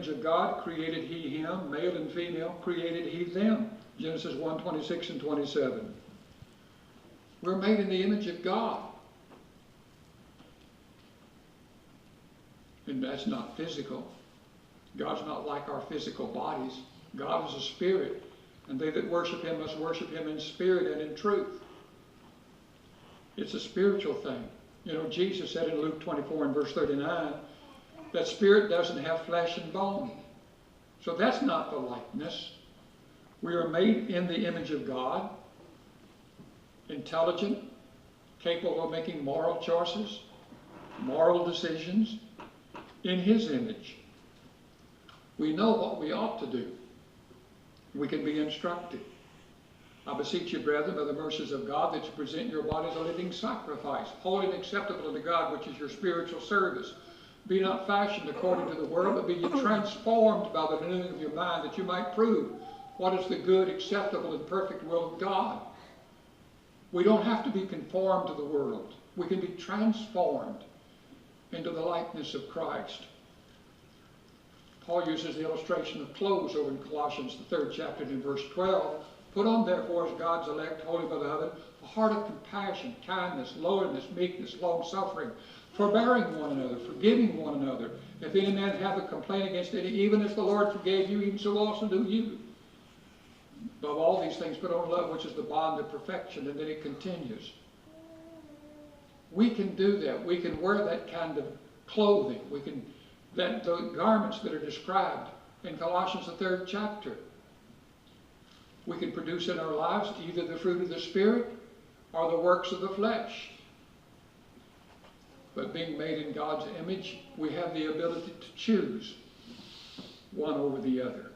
image of God created he him, male and female created he them. Genesis 1:26 and 27. We're made in the image of God. And that's not physical. God's not like our physical bodies. God is a spirit, and they that worship him must worship him in spirit and in truth. It's a spiritual thing. You know, Jesus said in Luke 24 and verse 39, that spirit doesn't have flesh and bone. So that's not the likeness. We are made in the image of God, intelligent, capable of making moral choices, moral decisions, in his image. We know what we ought to do. We can be instructed. I beseech you, brethren, by the mercies of God, that you present your bodies a living sacrifice, holy and acceptable unto God, which is your spiritual service. Be not fashioned according to the world, but be ye transformed by the renewing of your mind, that you might prove what is the good, acceptable, and perfect will of God. We don't have to be conformed to the world. We can be transformed into the likeness of Christ. Paul uses the illustration of clothes over in Colossians, the 3rd chapter, and in verse 12. Put on, therefore, as God's elect, holy beloved, a heart of compassion, kindness, lowliness, meekness, long-suffering, forbearing one another, forgiving one another. If any man have a complaint against any, even as the Lord forgave you, even so also do you. Above all these things, put on love, which is the bond of perfection. And then it continues. We can do that. We can wear that kind of clothing. We can, the garments that are described in Colossians, the 3rd chapter. We can produce in our lives either the fruit of the Spirit or the works of the flesh. But being made in God's image, we have the ability to choose one over the other.